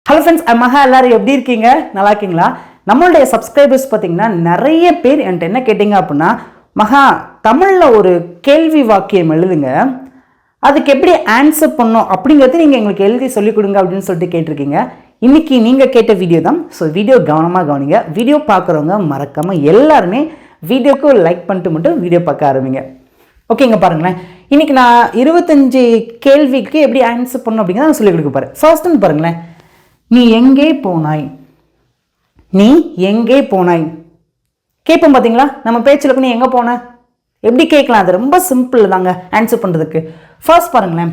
Hello friends, மகா எல்லாரும் எப்படி இருக்கீங்க? நல்லா இருக்கீங்களா? நம்மளுடைய சப்ஸ்கிரைபர்ஸ் பார்த்தீங்கன்னா நிறைய பேர் என்கிட்ட என்ன கேட்டீங்க அப்படின்னா, மகா தமிழில் ஒரு கேள்வி வாக்கியம் எழுதுங்க, அதுக்கு எப்படி ஆன்சர் பண்ணோம் அப்படிங்கிறது நீங்கள் எங்களுக்கு எழுதி சொல்லிக் கொடுங்க அப்படின்னு சொல்லிட்டு கேட்டிருக்கீங்க. இன்னைக்கு நீங்கள் கேட்ட வீடியோ தான். ஸோ வீடியோ கவனமாக கவனிங்க. வீடியோ பார்க்குறவங்க மறக்காமல் எல்லாருமே வீடியோக்கு லைக் பண்ணிட்டு மட்டும் வீடியோ பார்க்க ஆரம்பிங்க. ஓகேங்க, பாருங்களேன். இன்னைக்கு நான் 25 கேள்விக்கு எப்படி ஆன்சர் பண்ணணும் அப்படிங்கிறத நான் சொல்லிக் கொடுக்க போகிறேன். ஃபர்ஸ்ட்னு பாருங்களேன், நீ எங்கே போனாய்? நீ எங்கே போனாய் கேட்போம் பார்த்தீங்களா? நம்ம பேச்சில் நீ எங்கே போன எப்படி கேட்கலாம்? அது ரொம்ப சிம்பிள் தாங்க ஆன்சர் பண்ணுறதுக்கு. ஃபர்ஸ்ட் பாருங்களேன்,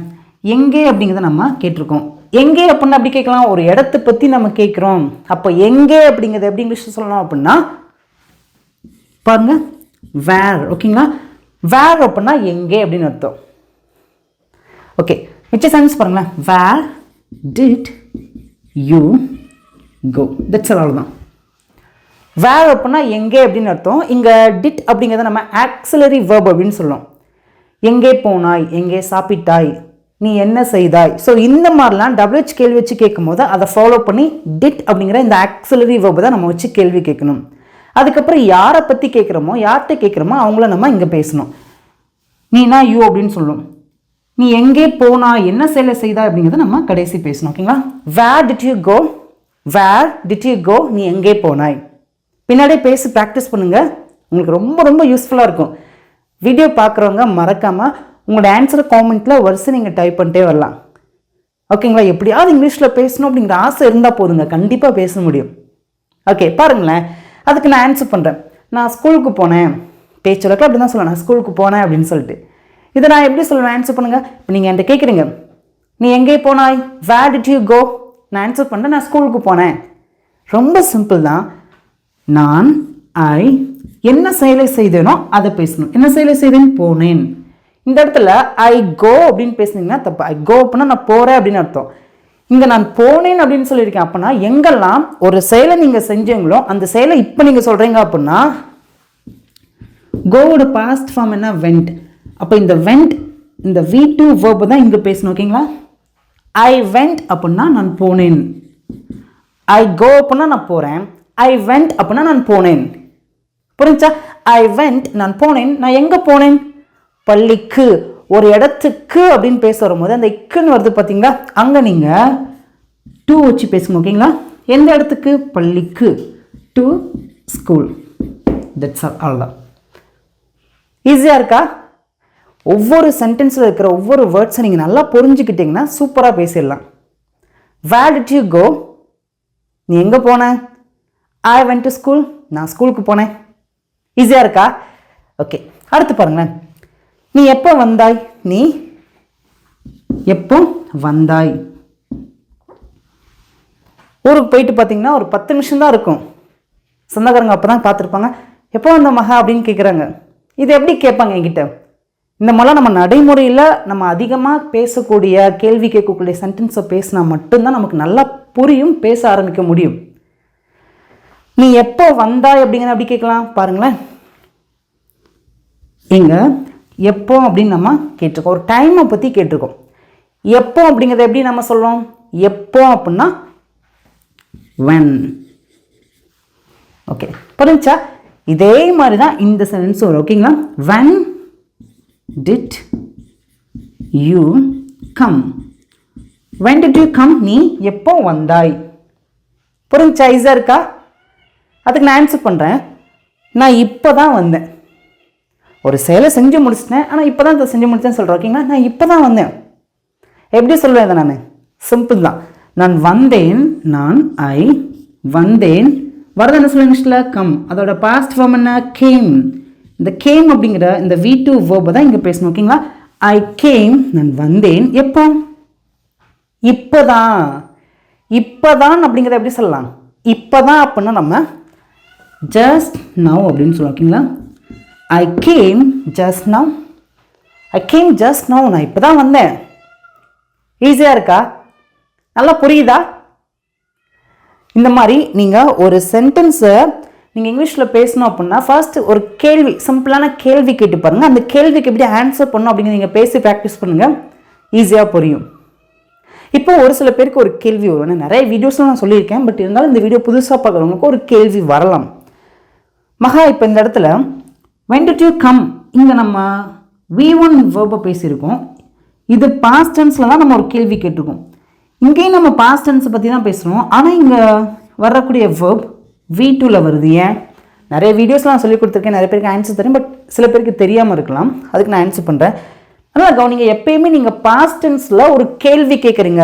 எங்கே அப்படிங்கிறத நம்ம கேட்டிருக்கோம். எங்கே அப்படின்னா அப்படி கேட்கலாம், ஒரு இடத்தை பற்றி நம்ம கேட்குறோம். அப்போ எங்கே அப்படிங்கிறது எப்படி இங்கிலீஷில் சொல்லலாம் அப்படின்னா பாருங்க, வேர். ஓகேங்களா, வேர் அப்படின்னா எங்கே அப்படின்னு அர்த்தம். ஓகே, மிச்ச சென்ஸ் பாருங்களேன், where did you go, that's அவ்வளோதான். வேர் அப்படின்னா எங்கே அப்படின்னு அர்த்தம். இங்கே டிட் அப்படிங்கிறத நம்ம ஆக்சிலரி வேர்ப் அப்படின்னு சொல்லலாம். எங்கே போனாய், எங்கே சாப்பிட்டாய், நீ என்ன செய்தாய். ஸோ இந்த மாதிரிலாம் WH கேள்வி வச்சு கேட்கும் போது அதை ஃபாலோ பண்ணி டிட் அப்படிங்கிற இந்த ஆக்சிலரி வேர்பை தான் நம்ம வச்சு கேள்வி கேட்கணும். அதுக்கப்புறம் யாரை பற்றி கேட்குறோமோ, யார்கிட்ட கேட்குறோமோ அவங்கள நம்ம இங்கே பேசணும். நீனா யூ அப்படின்னு சொல்லணும். நீ எங்கே போனா, என்ன செயலை செய்தா அப்படிங்கிறத நம்ம கடைசி பேசணும். ஓகேங்களா, where did you go, where did you go, நீ எங்கே போனாய். பின்னாடியே பேசி ப்ராக்டிஸ் பண்ணுங்க, உங்களுக்கு ரொம்ப ரொம்ப யூஸ்ஃபுல்லாக இருக்கும். வீடியோ பார்க்குறவங்க மறக்காமல் உங்களோட ஆன்சரை காமெண்ட்டில் வரிசை நீங்கள் டைப் பண்ணிட்டே வரலாம். ஓகேங்களா, எப்படியாவது இங்கிலீஷில் பேசணும் அப்படிங்கிற ஆசை இருந்தால் போதுங்க, கண்டிப்பாக பேச முடியும். ஓகே, பாருங்களேன், அதுக்கு நான் ஆன்சர் பண்ணுறேன். நான் ஸ்கூலுக்கு போனேன். பேச்சுலக்கு அப்படி தான் சொல்லுவேன், நான் ஸ்கூலுக்கு போனேன் அப்படின்னு சொல்லிட்டு. இதை நான் எப்படி சொல்லுவேன்? ஆன்சர் பண்ணுங்க. இப்போ நீங்கள் என்கிட்ட கேட்குறீங்க, நீ எங்கே போனாய், வேர் டிட் யூ கோ. நான் ஆன்சர் பண்ணுறேன், நான் ஸ்கூலுக்கு போனேன். ரொம்ப சிம்பிள் தான். நான் என்ன செயலை செய்தேனோ அதை பேசணும். என்ன செயலை செய்தேன்? போனேன். இந்த இடத்துல ஐ கோ அப்படின்னு பேசுனீங்கன்னா தப்பு. ஐ கோ அப்படின்னா நான் போகிறேன் அப்படின்னு அர்த்தம். இங்கே நான் போனேன் அப்படின்னு சொல்லியிருக்கேன். அப்படின்னா எங்கெல்லாம் ஒரு செயலை நீங்கள் செஞ்சீங்களோ அந்த செயலை இப்போ நீங்கள் சொல்கிறீங்க அப்படின்னா கோவோட பாஸ்ட் ஃபார்ம் என்ன? வெண்ட். அப்போ இந்த வெண்ட், இந்த V2 verb தான் இங்கே பேசணும். ஓகேங்களா, ஐ வெண்ட் அப்படின்னா நான் போனேன். ஐ கோ அப்படின்னா நான் போகிறேன். ஐ வெண்ட் அப்படின்னா நான் போனேன். புரிஞ்சா? ஐ வெண்ட் நான் போனேன். நான் எங்கே போனேன்? பள்ளிக்கு. ஒரு இடத்துக்கு அப்படின்னு பேச வரும்போது அந்த இக்குன்னு வருது பார்த்தீங்களா, அங்கே நீங்கள் டூ வச்சு பேசுங்க. ஓகேங்களா, எந்த இடத்துக்கு? பள்ளிக்கு. To school. That's all. அவ்வளோதான். ஈஸியாக இருக்கா? ஒவ்வொரு சென்டென்ஸில் இருக்கிற ஒவ்வொரு வேர்ட்ஸை நீங்கள் நல்லா புரிஞ்சுக்கிட்டிங்கன்னா சூப்பராக பேசிடலாம். வேர் டிட் யூ கோ, நீ எங்கே போன? ஐ வென்ட் டு ஸ்கூல், நான் ஸ்கூலுக்கு போனேன். ஈஸியாக இருக்கா? ஓகே, அடுத்து பாருங்களேன், நீ எப்போ வந்தாய், நீ எப்போ வந்தாய். ஊருக்கு போயிட்டு பார்த்தீங்கன்னா ஒரு 10 நிமிஷம் தான் இருக்கும். சொந்தக்காரங்க அப்போ தான் பார்த்துருப்பாங்க. எப்போ வந்த மகா அப்படின்னு கேட்குறாங்க. இது எப்படி கேட்பாங்க என்கிட்ட? இந்த மாதிரிலாம் நம்ம நடைமுறையில் நம்ம அதிகமாக பேசக்கூடிய கேள்வி கேட்கக்கூடிய சென்டென்ஸை பேசினா மட்டும்தான் நமக்கு நல்லா புரியும், பேச ஆரம்பிக்க முடியும். நீ எப்போ வந்தாய் அப்படிங்கிற அப்படி கேட்கலாம். பாருங்களேன், இங்கே எப்போ அப்படின்னு நம்ம கேட்டிருக்கோம், ஒரு டைமை பற்றி கேட்டிருக்கோம். எப்போ அப்படிங்கிறத எப்படி நம்ம சொல்கிறோம்? எப்போ அப்படின்னா when. ஓகே, புரிஞ்சா? இதே மாதிரி தான் இந்த சென்டென்ஸ் வரும். ஓகேங்களா, when did you come. when did you come, நீ எப்போ வந்தாய். புரிஞ்சா? ஈஸியாக இருக்கா? அதுக்கு நான் ஆன்சர் பண்ணுறேன். நான் இப்போ தான் வந்தேன். ஒரு செயலை செஞ்சு முடிச்சிட்டேன், ஆனால் இப்போ தான் செஞ்சு முடிச்சேன்னு சொல்கிறேன். ஓகேங்களா, நான் இப்போ தான் வந்தேன். எப்படி சொல்லுவேன் இதை? நான் சிம்பிள் தான். நான் வந்தேன், நான் ஐ வந்தேன். வரது என்ன சொல்ல இங்கிலீஷில்? கம். அதோட பாஸ்ட் ஃபார்ம் என்ன? கேம். இந்த கேம் அப்படிங்கிற இந்த V2 verb தான் இங்கே பேசணும். ஓகேங்களா, ஐ கேம், நான் வந்தேன். எப்போ? இப்போதான். இப்போதான் அப்படிங்கிறத எப்படி சொல்லலாம்? இப்போதான் அப்படின்னா நம்ம ஜஸ்ட் நவ் அப்படின்னு சொல்லலாம். ஓகேங்களா, I came just now. I came just now, நான் இப்போ தான் வந்தேன். ஈஸியாக இருக்கா? நல்லா புரியுதா? இந்த மாதிரி நீங்கள் ஒரு சென்டென்ஸை நீங்கள் இங்கிலீஷில் பேசணும் அப்படின்னா ஃபர்ஸ்ட் ஒரு கேள்வி, சிம்பிளான கேள்வி கேட்டு பாருங்கள். அந்த கேள்விக்கு எப்படி ஆன்சர் பண்ணணும் அப்படிங்கிற நீங்கள் பேசி ப்ராக்டிஸ் பண்ணுங்கள், ஈஸியாக புரியும். இப்போ ஒரு சில பேருக்கு ஒரு கேள்வி வரும். நான் நிறைய வீடியோஸ்லாம் நான் சொல்லியிருக்கேன், பட் இருந்தாலும் இந்த வீடியோ புதுசாக பார்க்குறவங்களுக்கு ஒரு கேள்வி வரலாம். மகா, இப்போ இந்த இடத்துல when did you come, இங்கே நம்ம V1 வேர்பை பேசியிருக்கோம். இது பாஸ்ட் டென்ஸில் தான் நம்ம ஒரு கேள்வி கேட்டிருக்கோம். இங்கேயும் நம்ம பாஸ்ட் டென்ஸை பற்றி தான் பேசுகிறோம். ஆனால் இங்கே வரக்கூடிய வேர்ப் V2ல் வருது. ஏன்? நிறைய வீடியோஸ்லாம் நான் சொல்லி கொடுத்துருக்கேன், நிறைய பேருக்கு ஆன்சர் தரேன், பட் சில பேருக்கு தெரியாமல் இருக்கலாம். அதுக்கு நான் ஆன்சர் பண்ணுறேன். அதனால் கவனிங்க, எப்பயுமே நீங்கள் பாஸ்ட் டென்ஸில் ஒரு கேள்வி கேட்குறீங்க,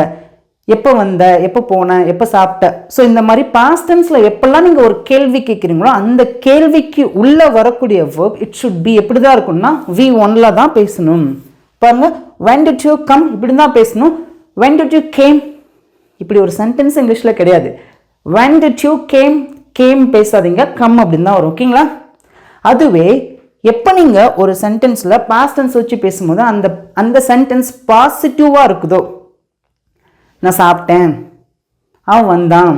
எப்போ வந்த, எப்போ போனேன், எப்போ சாப்பிட்ட. ஸோ இந்த மாதிரி பாஸ்ட் டென்ஸில் எப்பெல்லாம் நீங்கள் ஒரு கேள்வி கேட்குறீங்களோ அந்த கேள்விக்கு உள்ளே வரக்கூடிய வேர்ப் இட் ஷுட் பி எப்படி தான் இருக்கும்னா V1ல் தான் பேசணும். பாருங்க, when did you come இப்படி தான் பேசணும். when did you came இப்படி ஒரு சென்டென்ஸ் இங்கிலீஷில் கிடையாது. when did you came பேசாதீங்க, கம் அப்படின்னு தான் வரும். ஓகேங்களா? அதுவே எப்போ நீங்கள் ஒரு சென்டென்ஸில் பாஸ்ட் டென்ஸ் வச்சு பேசும்போது அந்த சென்டென்ஸ் பாசிட்டிவாக இருக்குதோ, நான் சாப்பிட்டேன், அவன் வந்தான்,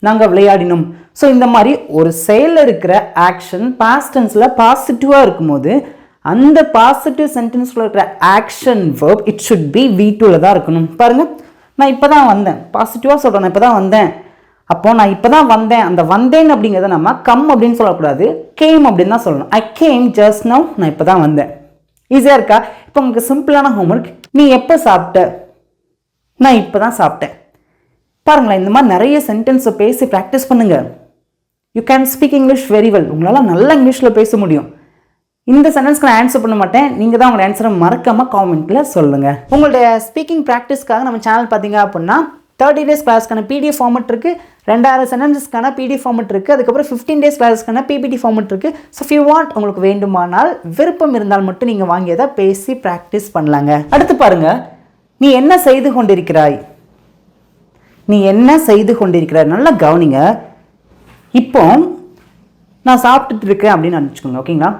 நாங்கள் விளையாடினோம். ஸோ இந்த மாதிரி ஒரு செயலில் இருக்கிற ஆக்ஷன் பாஸ்ட் டென்ஸில் பாசிட்டிவாக இருக்கும்போது அந்த பாசிட்டிவ் சென்டென்ஸில் இருக்கிற action verb it should be V2ல் தான் இருக்கணும். பாருங்கள், நான் இப்போ தான் வந்தேன், பாசிட்டிவாக சொல்கிறேன், நான் இப்போ தான் வந்தேன். அப்போ நான் இப்போ தான் வந்தேன், அந்த வந்தேன் அப்படிங்கிறத நம்ம கம் அப்படின்னு சொல்லக்கூடாது, கேம் அப்படின்னு தான் சொல்லணும். ஐ கேம் ஜஸ்ட் நவ், நான் இப்போ தான் வந்தேன். ஈஸியாக இருக்கா? இப்போ உங்களுக்கு சிம்பிளான ஹோம்ஒர்க், நீ எப்போ சாப்பிட்ட, நான் இப்போ தான் சாப்பிட்டேன். பாருங்களேன், இந்த மாதிரி நிறைய சென்டென்ஸை பேசி ப்ராக்டிஸ் பண்ணுங்கள். You can speak English very well. உங்களால் நல்லா இங்கிலீஷில் பேச முடியும். இந்த சென்டென்ஸ்க்கு நான் ஆன்சர் பண்ண மாட்டேன், நீங்கள் தான் உங்களோட ஆன்சரை மறக்காமல் காமெண்ட்டில் சொல்லுங்கள். உங்களுடைய ஸ்பீக்கிங் ப்ராக்டிஸ்க்காக நம்ம சேனல் பார்த்தீங்க அப்படின்னா 30 days கிளாஸ்க்கான PDF ஃபார்மெட் இருக்குது, 2000 சென்டென்சஸ்க்கான PDF ஃபார்மெட் இருக்குது, அதுக்கப்புறம் 15 days கிளாஸ்க்கான PPT ஃபார்மெட் இருக்குது. ஸோ if you want, உங்களுக்கு வேண்டுமானால் விருப்பம் இருந்தால் மட்டும் நீங்கள் வாங்கியதை பேசி ப்ராக்டிஸ் பண்ணலாங்க. அடுத்து பாருங்கள், நீ என்ன செய்து கொண்டிருக்கிறாய், நீ என்ன செய்து கொண்டிருக்கிறாய். நல்லா கவனிங்க. இப்போ நான் சாப்பிட்டுட்டு இருக்கேன் அப்படின்னு நினச்சிக்கோங்க. ஓகேங்களா?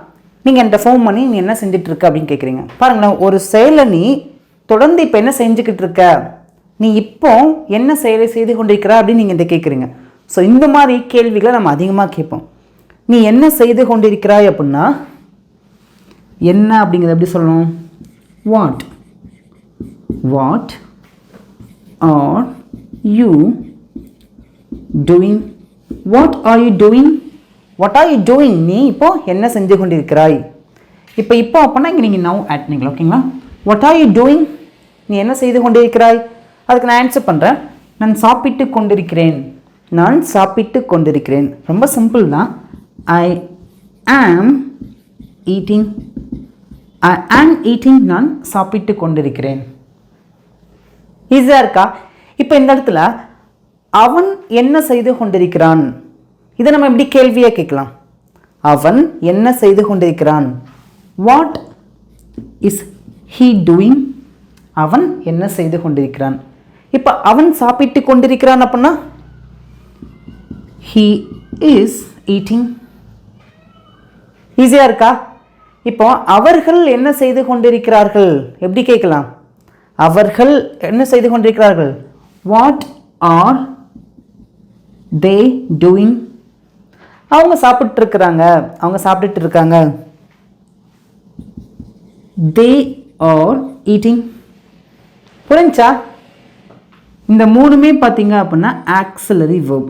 நீங்கள் என்கிட்ட ஃபோன் பண்ணி நீ என்ன செஞ்சுட்டு இருக்க அப்படின்னு கேட்குறீங்க. பாருங்களேன், ஒரு செயலை நீ தொடர்ந்து இப்போ என்ன செஞ்சுக்கிட்டு இருக்க, நீ இப்போ என்ன செயலை செய்து கொண்டிருக்கிற அப்படின்னு நீங்கள் இதை கேட்குறீங்க. ஸோ இந்த மாதிரி கேள்விகளை நம்ம அதிகமாக கேட்போம். நீ என்ன செய்து கொண்டிருக்கிறாய் அப்படின்னா என்ன அப்படிங்கிறத எப்படி சொல்லணும்? What are you doing, what are you doing, நீ இப்போ என்ன செஞ்சு கொண்டிருக்கிறாய். இப்போ அப்படின்னா இங்கே நீங்கள் நவ் ஆட் பண்ணிக்கலாம். ஓகேங்களா? வாட் ஆர் யூ டூயிங், நீ என்ன செய்து கொண்டிருக்கிறாய். அதுக்கு நான் ஆன்சர் பண்ணுறேன், நான் சாப்பிட்டு கொண்டிருக்கிறேன். ரொம்ப சிம்பிள் தான். ஐ ஆம் ஈட்டிங், நான் சாப்பிட்டு கொண்டிருக்கிறேன். ஈஸியாக இருக்கா? இப்போ இந்த இடத்துல அவன் என்ன செய்து கொண்டிருக்கிறான், இதை நம்ம எப்படி கேள்வியாக கேட்கலாம். அவன் என்ன செய்து கொண்டிருக்கிறான். வாட் இஸ் ஹீ டூயிங், அவன் என்ன செய்து கொண்டிருக்கிறான். இப்போ அவன் சாப்பிட்டு கொண்டிருக்கிறான் அப்படின்னா he is eating. ஈஸியாக இருக்கா? இப்போ அவர்கள் என்ன செய்து கொண்டிருக்கிறார்கள் எப்படி கேட்கலாம். அவர்கள் என்ன செய்து கொண்டிருக்கிறார்கள். வாட் ஆர் they doing, அவங்க சாப்பிட்டு இருக்காங்க. they are eating. புரிஞ்சா? இந்த மூணுமே பார்த்தீங்க அப்படின்னா ஆக்சிலரி வேர்ப்.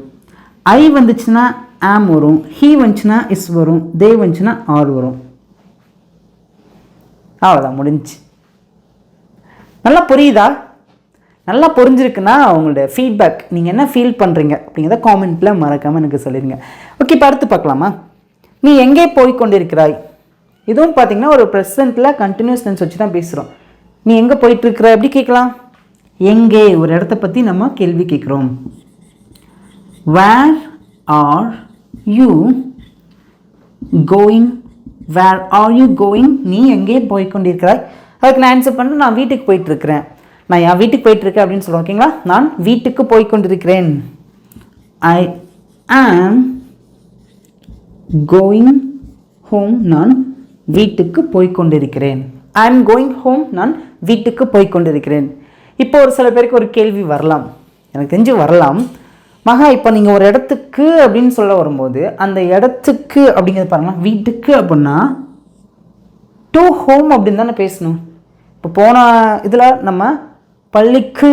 ஐ வந்துச்சுன்னா ஆம் வரும், ஹீ வந்துச்சுன்னா இஸ் வரும், தே வந்துச்சுன்னா ஆர் வரும். அவ்வளோதான், முடிஞ்சு. நல்லா புரியுதா? நல்லா புரிஞ்சிருக்குன்னா உங்களோட ஃபீட்பேக், நீங்கள் என்ன ஃபீல் பண்ணுறீங்க அப்படிங்கிறத காமெண்ட்டில் மறக்காமல் எனக்கு சொல்லிடுங்க. ஓகே, இப்போ அடுத்து பார்க்கலாமா? நீ எங்கே போய் கொண்டிருக்கிறாய். இதுவும் பார்த்தீங்கன்னா ஒரு ப்ரெசண்ட்டில் கண்டினியூஸ் டென்ஸ் வச்சு தான் பேசுகிறோம். நீ எங்கே போயிட்டுருக்கிற எப்படி கேட்கலாம். எங்கே, ஒரு இடத்த பற்றி நம்ம கேள்வி கேட்குறோம். வேர் ஆர் யூ கோயிங், நீ எங்கே போய்கொண்டிருக்கிறாய். அதுக்கு நான் ஆன்சர் பண்ணுறேன், நான் வீட்டுக்கு போயிட்டுருக்கிறேன். நான் என் வீட்டுக்கு போயிட்டுருக்கேன் அப்படின்னு சொல்லுவேன். ஓகேங்களா? நான் வீட்டுக்கு போய்கொண்டிருக்கிறேன். ஐ ஆம் கோயிங் ஹோம், நான் வீட்டுக்கு போய்கொண்டிருக்கிறேன். ஐ ஆம் கோயிங் ஹோம், நான் வீட்டுக்கு போய்கொண்டிருக்கிறேன். இப்போ ஒரு சில பேருக்கு ஒரு கேள்வி வரலாம், எனக்கு தெரிஞ்சு வரலாம். மகா, இப்போ நீங்கள் ஒரு இடத்துக்கு அப்படின்னு சொல்ல வரும்போது அந்த இடத்துக்கு அப்படிங்கிறது பாருங்களா, வீட்டுக்கு அப்படின்னா டு ஹோம் அப்படின்னு தானே பேசணும். இப்போ போன இதில் நம்ம பள்ளிக்கு,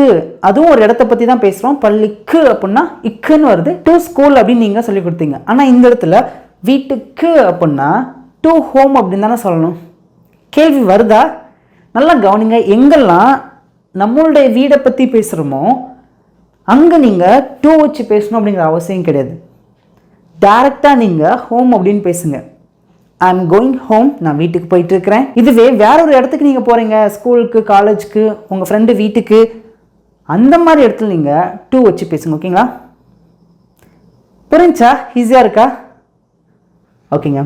அதுவும் ஒரு இடத்த பற்றி தான் பேசுகிறோம். பள்ளிக்கு அப்படின்னா இக்குன்னு வருது. டு ஸ்கூல் அப்படின்னு நீங்கள் சொல்லி கொடுத்தீங்க. ஆனால் இந்த இடத்துல வீட்டுக்கு அப்படின்னா டு ஹோம் அப்படின்னு தானே சொல்லணும். கேள்வி வருதா? நல்லா கவனிங்க. எங்கெல்லாம் நம்மளுடைய வீடை பற்றி பேசுகிறோமோ அங்கே நீங்கள் டு வச்சு பேசணும் அப்படிங்கிற அவசியம் கிடையாது. டைரெக்டாக நீங்கள் ஹோம் அப்படின்னு பேசுங்க. ஐ எம் கோயிங் ஹோம், நான் வீட்டுக்கு போயிட்டு இருக்கிறேன். இதுவே வேற ஒரு இடத்துக்கு நீங்கள் போகிறீங்க, ஸ்கூலுக்கு, காலேஜுக்கு, உங்கள் ஃப்ரெண்டு வீட்டுக்கு, அந்த மாதிரி இடத்துல நீங்கள் டு வச்சு பேசுங்க. ஓகேங்களா? புரிஞ்சா? ஈஸியாக இருக்கா? ஓகேங்க.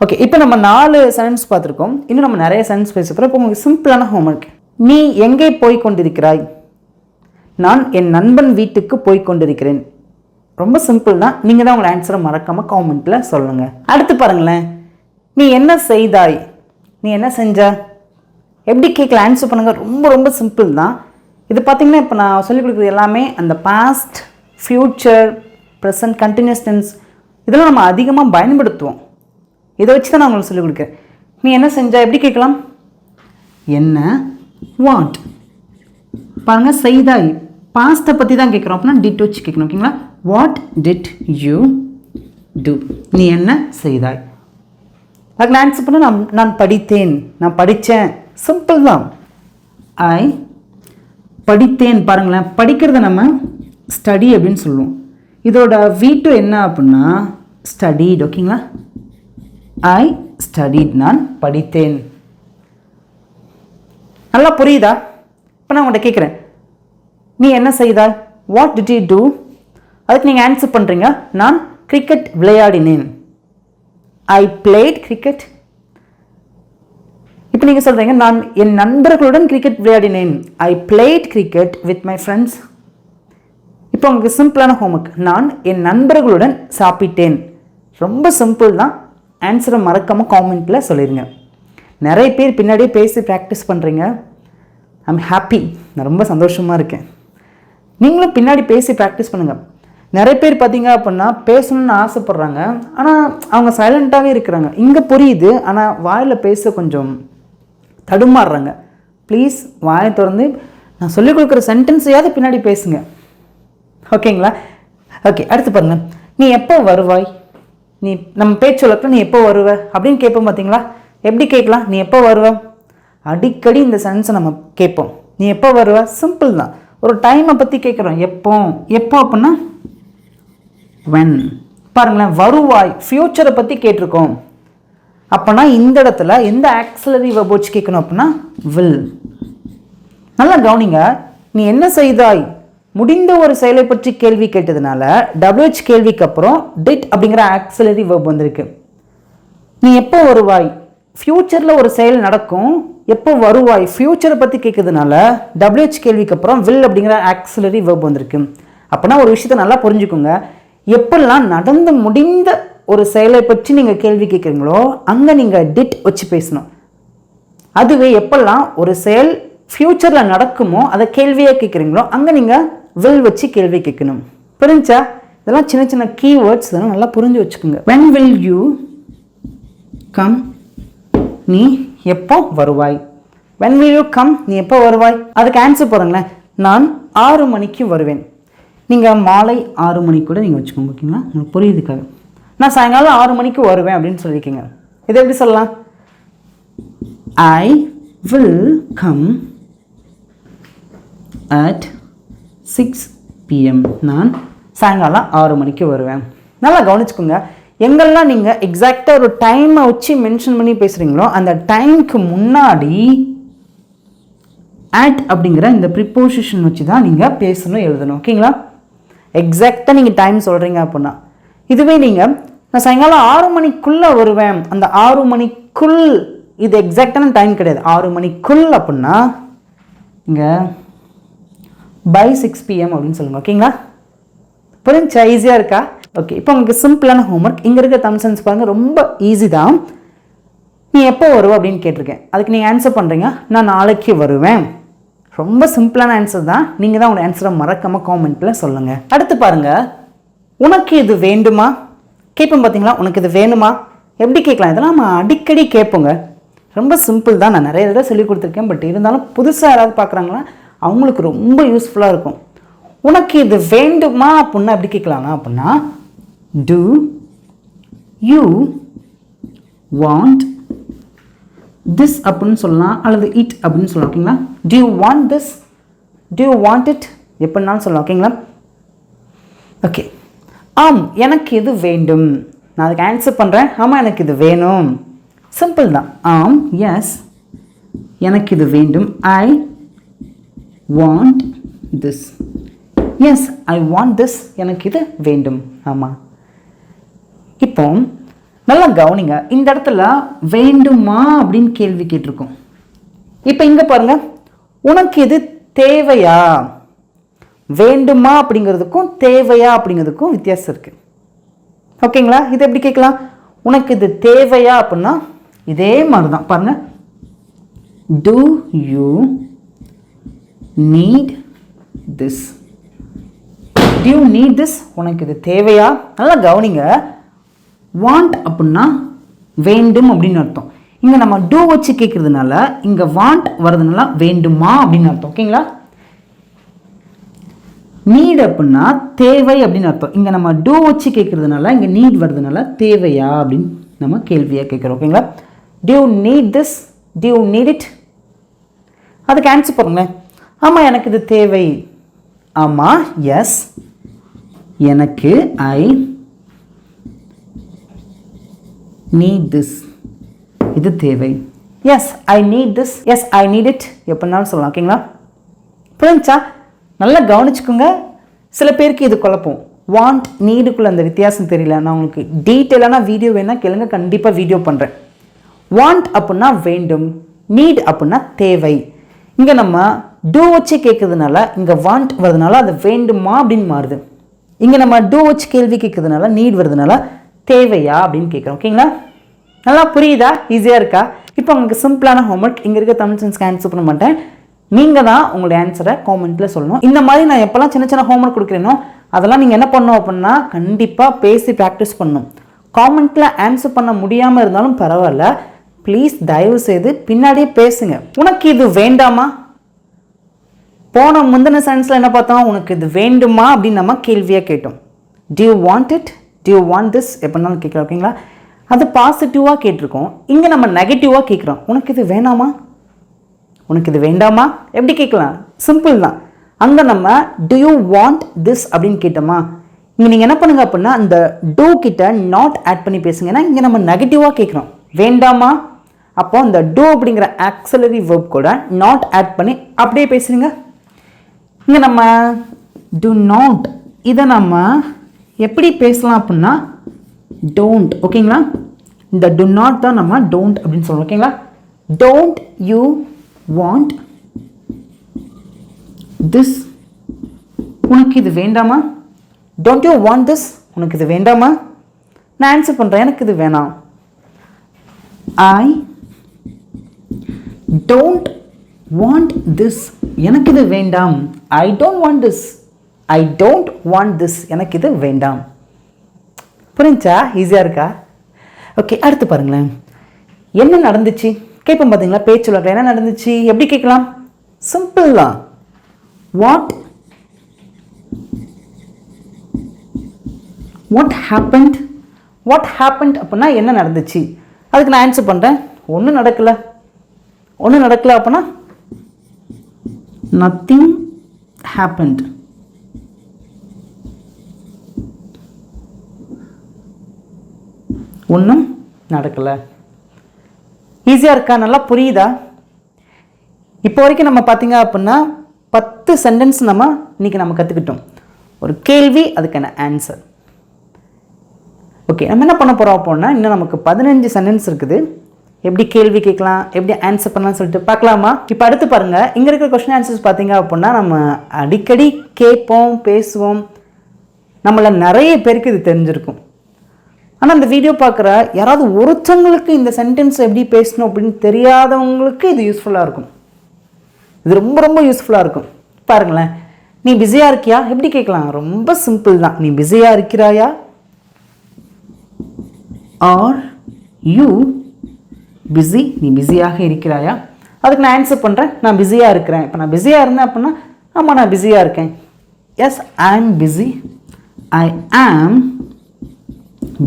ஓகே, இப்போ நம்ம 4 சென்டென்ஸ் பார்த்துருக்கோம். இன்னும் நம்ம நிறைய சென்டென்ஸ் பேச போகிறோம். இப்போ உங்களுக்கு சிம்பிளான ஹோம்ஒர்க். நீ எங்கே போய் கொண்டிருக்கிறாய்? நான் என் நண்பன் வீட்டுக்கு போய் கொண்டிருக்கிறேன். ரொம்ப சிம்பிள் தான். நீங்கள் தான் உங்களோட ஆன்சரை மறக்காமல் காமெண்ட்டில் சொல்லுங்கள். அடுத்து பாருங்களேன். நீ என்ன செய்தாய்? நீ என்ன செஞ்ச? எப்படி கேட்கல ஆன்சர் பண்ணுங்கள். ரொம்ப ரொம்ப சிம்பிள் தான். இது பார்த்தீங்கன்னா இப்போ நான் சொல்லிக் கொடுக்குறது எல்லாமே அந்த past, future, present, continuous tense இதெல்லாம் நம்ம அதிகமாக பயன்படுத்துவோம். இதை வச்சு தான் நான் உங்களுக்கு சொல்லிக் கொடுக்குறேன். நீ என்ன செஞ்ச? எப்படி கேட்கலாம்? என்ன, வாட். பாருங்கள், செய்தாய் பாஸ்ட்டை பற்றி தான் கேட்குறோம். அப்படின்னா டிட் வச்சு கேட்கணும். ஓகேங்களா? What did you do? நீ என்ன செய்தாய்? அதுக்கு நான் ஆன்சர் பண்ண நான் படித்தேன், நான் படித்தேன். சிம்பிள் தான். ஐ படித்தேன். பாருங்களேன், படிக்கிறத நம்ம ஸ்டடி அப்படின்னு சொல்லுவோம். இதோட வீட்டு என்ன அப்படின்னா ஸ்டடீட். ஓகேங்களா? ஐ ஸ்டடீட், நான் படித்தேன். நல்லா புரியுதா? இப்போ நான் உங்கள்கிட்ட கேட்குறேன், நீ என்ன செய்தாய்? What did you do? அதுக்கு நீங்கள் ஆன்சர் பண்ணுறீங்க, நான் கிரிக்கெட் விளையாடினேன். I played cricket. இப்போ நீங்கள் சொல்கிறீங்க, நான் என் நண்பர்களுடன் கிரிக்கெட் விளையாடினேன். I played cricket with my friends. இப்போ உங்களுக்கு சிம்பிளான ஹோம்ஒர்க். நான் என் நண்பர்களுடன் சாப்பிட்டேன். ரொம்ப சிம்பிள் தான். ஆன்சரை மறக்காமல் காமெண்ட்டில் சொல்லிடுங்க. நிறைய பேர் பின்னாடியே பேசி ப்ராக்டிஸ் பண்ணுறீங்க. I'm happy. நான் ரொம்ப சந்தோஷமாக இருக்கேன். நீங்களும் பின்னாடி பேசி ப்ராக்டிஸ் பண்ணுங்கள். நிறைய பேர் பார்த்தீங்க அப்படின்னா பேசணும்னு ஆசைப்பட்றாங்க, ஆனால் அவங்க சைலண்ட்டாகவே இருக்கிறாங்க. இங்கே புரியுது, ஆனால் வாயில் பேச கொஞ்சம் தடுமாறுறாங்க. ப்ளீஸ் வாயை திறந்து நான் சொல்லிக் கொடுக்குற சென்டென்ஸையாவது பின்னாடி பேசுங்க. ஓகேங்களா? ஓகே, அடுத்து பாருங்கள். நீ எப்போ வருவாய்? நீ நம்ம பேச்சு வழக்கில் நீ எப்போ வருவ அப்படின்னு கேட்போம். பார்த்தீங்களா? எப்படி கேட்கலாம்? நீ எப்போ வருவ? அடிக்கடி இந்த சென்டென்ஸை நம்ம கேட்போம். நீ எப்போ வருவ? சிம்பிள் தான். ஒரு டைமை பற்றி கேட்குறோம். எப்போ எப்போ அப்படின்னா when. பாருங்களேன், வருவாய் ஃப்யூச்சரை பற்றி கேட்டிருக்கோம். அப்போனா இந்த இடத்துல எந்த ஆக்சிலரி வெர்ப் வச்சு கேட்கணும் அப்படின்னா will. நல்லா கவனிங்க. நீ என்ன செய்தாய்? முடிந்த ஒரு செயலை பற்றி கேள்வி கேட்டதுனால WH கேள்விக்கு அப்புறம் டிட் அப்படிங்கிற ஆக்சிலரி வெர்ப் வந்திருக்கு. நீ எப்போ வருவாய்? ஃப்யூச்சரில் ஒரு செயல் நடக்கும். எப்போ வருவாய் ஃப்யூச்சரை பற்றி கேட்குறதுனால WH கேள்விக்கு அப்புறம் will அப்படிங்கிற ஆக்சிலரி வெர்ப் வந்திருக்கு. அப்போனா ஒரு விஷயத்தை நல்லா புரிஞ்சுக்கோங்க. எப்பெல்லாம் நடந்து முடிந்த ஒரு செயலை பற்றி நீங்கள் கேள்வி கேட்குறீங்களோ அங்கே நீங்கள் டிட் வச்சு பேசணும். அதுவே எப்பெல்லாம் ஒரு செயல் ஃப்யூச்சரில் நடக்குமோ அதை கேள்வியாக கேட்குறீங்களோ அங்கே நீங்கள் will வச்சு கேள்வி கேட்கணும். புரிஞ்சா? இதெல்லாம் சின்ன சின்ன கீவேர்ட்ஸ், இதெல்லாம் நல்லா புரிஞ்சு வச்சுக்கோங்க. when will you come? நீ எப்போ வருவாய்? when will you come? நீ எப்போ வருவாய்? அதுக்கு ஆன்சர் போகிறீங்களேன், நான் 6 மணிக்கு வருவேன். நீங்கள் மாலை 6 மணிக்கு கூட நீங்கள் வச்சுக்கோங்க. ஓகேங்களா? உங்களுக்கு புரியுதுக்காக. நான் சாயங்காலம் 6 மணிக்கு வருவேன் அப்படின்னு சொல்லியிருக்கீங்க. இதை எப்படி சொல்லலாம்? I will come at 6 PM. நான் சாயங்காலம் 6 மணிக்கு வருவேன். நல்லா கவனிச்சுக்கோங்க. எங்கெல்லாம் நீங்கள் எக்ஸாக்டாக ஒரு டைமை வச்சு மென்ஷன் பண்ணி பேசுகிறீங்களோ அந்த டைமுக்கு முன்னாடி at அப்படிங்கிற இந்த ப்ரிப்போசிஷன் வச்சு தான் நீங்கள் பேசணும், எழுதணும். ஓகேங்களா? எக்ஸாக்டாக நீங்கள் டைம் சொல்கிறீங்க அப்படின்னா. இதுவே நீங்கள் நான் சாயங்காலம் 6 மணிக்குள்ளே வருவேன், அந்த 6 மணிக்குள், இது எக்ஸாக்டான டைம் கிடையாது. 6 மணிக்குள் அப்படின்னா இங்கே by 6 PM அப்படின்னு சொல்லுங்கள். ஓகேங்களா? புரிஞ்சா? ஈஸியாக இருக்கா? ஓகே, இப்போ உங்களுக்கு சிம்பிளான ஹோம்ஒர்க். இங்கே இருக்க தம்சன்ஸ் பாருங்கள், ரொம்ப ஈஸி தான். நீ எப்போ வருவ அப்படின்னு கேட்டிருக்கேன். அதுக்கு நீங்கள் ஆன்சர் பண்ணுறீங்க, நான் நாளைக்கு வருவேன். ரொம்ப சிம்பிளான ஆன்சர் தான். நீங்கள் தான் உங்களோட ஆன்சரை மறக்காமல் காமெண்ட்டில் சொல்லுங்கள். அடுத்து பாருங்கள், உனக்கு இது வேண்டுமா? கேட்போம் பார்த்தீங்களா? உனக்கு இது வேணுமா? எப்படி கேட்கலாம்? இதெல்லாம் நம்ம அடிக்கடி கேட்போங்க. ரொம்ப சிம்பிள் தான். நான் நிறைய தடவை சொல்லி கொடுத்துருக்கேன். பட் இருந்தாலும் புதுசாக யாராவது பார்க்குறாங்களா அவங்களுக்கு ரொம்ப யூஸ்ஃபுல்லாக இருக்கும். உனக்கு இது வேண்டுமா அப்படின்னா எப்படி கேட்கலாங்க அப்படின்னா, do you want this அப்படின்னு சொல்லலாம், அல்லது it அப்படின்னு சொல்லலாம். ஓகேங்களா? do you want this, do you want it எப்படின்னாலும் சொல்லலாம். ஓகேங்களா? ஓகே, ஆம் எனக்கு இது வேண்டும். நான் அதுக்கு ஆன்சர் பண்ணுறேன், ஆமாம் எனக்கு இது வேணும். சிம்பிள் தான். ஆம், எஸ் எனக்கு இது வேண்டும். I want this. Yes I want this, எனக்கு இது வேண்டும். ஆமாம். இப்போ நல்லா கவனிங்க, இந்த இடத்துல வேண்டுமா அப்படின்னு கேள்வி கேட்டிருக்கோம். இப்போ இங்கே பாருங்க, உனக்கு இது தேவையா? வேண்டுமா அப்படிங்கிறதுக்கும் தேவையா அப்படிங்கிறதுக்கும் வித்தியாசம் இருக்குது. ஓகேங்களா? இது எப்படி கேட்கலாம்? உனக்கு இது தேவையா அப்படின்னா இதே மாதிரி தான் பாருங்க. Do you need this? Do you need this? உனக்கு இது தேவையா? நல்லா கவனிங்க. want அப்படின்னா வேண்டும் அப்படின்னு அர்த்தம். இங்கே நம்ம do வச்சு கேட்கறதுனால இங்கே want வர்றதுனால வேண்டுமா அப்படின்னு அர்த்தம். ஓகேங்களா? நீட் அப்படின்னா தேவை அப்படின்னு அர்த்தம். இங்கே நம்ம do வச்சு கேட்கறதுனால இங்கே நீட் வருதுனால தேவையா அப்படின்னு நம்ம கேள்வியாக கேட்குறோம். ஓகேங்களா? do you need this? do you need it? அதுக்கு ஆன்சர் பாருங்களேன். ஆமாம் எனக்கு இது தேவை. ஆமாம், எஸ் எனக்கு ஐ நீட் திஸ், இது தேவை. Yes I need this, yes I need it எப்படின்னாலும் சொல்லலாம். ஓகேங்களா? புரிஞ்சா? நல்லா கவனிச்சுக்கோங்க. சில பேருக்கு இது குழப்பம், வாண்ட் நீடுக்குள்ள அந்த வித்தியாசம் தெரியல. நான் உங்களுக்கு டீட்டெயிலான வீடியோ வேணால் கேளுங்க, கண்டிப்பாக வீடியோ பண்ணுறேன். வாண்ட் அப்படின்னா வேண்டும், நீட் அப்படின்னா தேவை. இங்கே நம்ம டூ வச்சு கேட்கறதுனால இங்கே வாண்ட் வருதுனால அது வேண்டுமா அப்படின்னு மாறுது. இங்கே நம்ம டூ வச்சு கேள்வி கேட்கறதுனால நீட் வருதுனால தேவையா அப்படின்னு கேட்குறோம். ஓகேங்களா? நல்லா புரியுதா? ஈஸியாக இருக்கா? இப்போ உங்களுக்கு சிம்பிளான ஹோம்ஒர்க். இங்கே இருக்க தமிழ் சென்ஸ்க்கு ஆன்சர் பண்ண மாட்டேன், நீங்கள் தான் உங்களுடைய ஆன்சரை காமெண்ட்டில் சொல்லணும். இந்த மாதிரி நான் எப்போல்லாம் சின்ன சின்ன ஹோம்ஒர்க் கொடுக்குறேனோ அதெல்லாம் நீங்கள் என்ன பண்ணணும் அப்படின்னா கண்டிப்பாக பேசி ப்ராக்டிஸ் பண்ணணும். காமெண்ட்டில் ஆன்சர் பண்ண முடியாமல் இருந்தாலும் பரவாயில்ல, ப்ளீஸ் தயவு செய்து பின்னாடியே பேசுங்க. உனக்கு இது வேண்டாமா? போன முந்தின சென்ஸில் என்ன பார்த்தோம்? உனக்கு இது வேண்டுமா அப்படின்னு நம்ம கேள்வியாக கேட்டோம். do you want it, do you want this எப்படினாலும் கேட்குறோம். ஓகேங்களா? அது பாசிட்டிவாக கேட்டிருக்கோம். இங்கே நம்ம நெகட்டிவாக கேட்குறோம். உனக்கு இது வேணாமா, உனக்கு இது வேண்டாமா எப்படி கேட்கலாம்? சிம்பிள் தான். அங்கே நம்ம do you want this அப்படின்னு கேட்டோமா, இங்கே நீங்கள் என்ன பண்ணுங்க அப்படின்னா அந்த do கிட்ட நாட் ஆட் பண்ணி பேசுங்க. ஏன்னா இங்கே நம்ம நெகட்டிவாக கேட்குறோம், வேண்டாமா. அப்போ அந்த do அப்படிங்கிற ஆக்சிலரி வெர்ப் கூட நாட் ஆட் பண்ணி அப்படியே பேசுறீங்க. இங்கே நம்ம do not இதை நம்ம எப்படி பேசலாம் அப்படின்னா don't. ஓகேங்களா? இந்த do not தான் நம்ம don't அப்படின்னு சொல்கிறோம். ஓகேங்களா? don't you want this, உனக்கு இது வேண்டாமா? don't you want this, உனக்கு இது வேண்டாமா? நான் ஆன்சர் பண்ணுறேன், எனக்கு இது வேணாம். I don't want this, எனக்கு இது வேண்டாம். I don't want this, I don't want this, எனக்கு இது வேண்டாம். புரிஞ்சா? ஈஸியாக இருக்கா? ஓகே, அடுத்து பாருங்களேன். என்ன நடந்துச்சு கேட்போம் பார்த்தீங்களா? பேச்சு வழக்கில் என்ன நடந்துச்சு எப்படி கேட்கலாம்? சிம்பிள் தான். வாட் ஹேப்பன்ட், வாட் ஹேப்பன்ட் அப்படின்னா என்ன நடந்துச்சு. அதுக்கு நான் ஆன்சர் பண்ணுறேன், ஒன்றும் நடக்கலை. ஒன்றும் நடக்கலை அப்படின்னா நத்திங் ஹேப்பன்ட். ஒன்றும் நடக்கலை. ஈஸியாக இருக்கா? நல்லா புரியுதா? இப்போ வரைக்கும் நம்ம பார்த்தீங்க அப்படின்னா 10 சென்டென்ஸ் நம்ம இன்றைக்கி நம்ம கற்றுக்கிட்டோம். ஒரு கேள்வி, அதுக்கான ஆன்சர். ஓகே, நம்ம என்ன பண்ண போகிறோம் அப்படின்னா இன்னும் நமக்கு 15 சென்டென்ஸ் இருக்குது. எப்படி கேள்வி கேட்கலாம், எப்படி ஆன்சர் பண்ணலாம்னு சொல்லிட்டு பார்க்கலாமா? இப்போ அடுத்து பாருங்கள், இங்கே இருக்கிற கொஸ்டின் ஆன்சர்ஸ் பார்த்தீங்க அப்படின்னா நம்ம அடிக்கடி கேட்போம், பேசுவோம். நம்மள நிறைய பேருக்கு இது தெரிஞ்சிருக்கும். ஆனால் இந்த வீடியோ பார்க்குற யாராவது ஒருத்தவங்களுக்கு இந்த சென்டென்ஸ் எப்படி பேசணும் அப்படின்னு தெரியாதவங்களுக்கு இது யூஸ்ஃபுல்லாக இருக்கும். இது ரொம்ப ரொம்ப யூஸ்ஃபுல்லாக இருக்கும். பாருங்களேன், நீ பிஸியாக இருக்கியா எப்படி கேட்கலாம்? ரொம்ப சிம்பிள் தான். நீ பிஸியாக இருக்கிறாயா? ஆர் யூ பிஸி, நீ பிஸியாக இருக்கிறாயா? அதுக்கு நான் ஆன்சர் பண்ணுறேன், நான் பிஸியாக இருக்கிறேன். இப்போ நான் பிஸியாக இருந்தேன் அப்படின்னா ஆமாம் நான் பிஸியாக இருக்கேன். எஸ், ஐ ஆம் பிஸி. ஐ ஆம்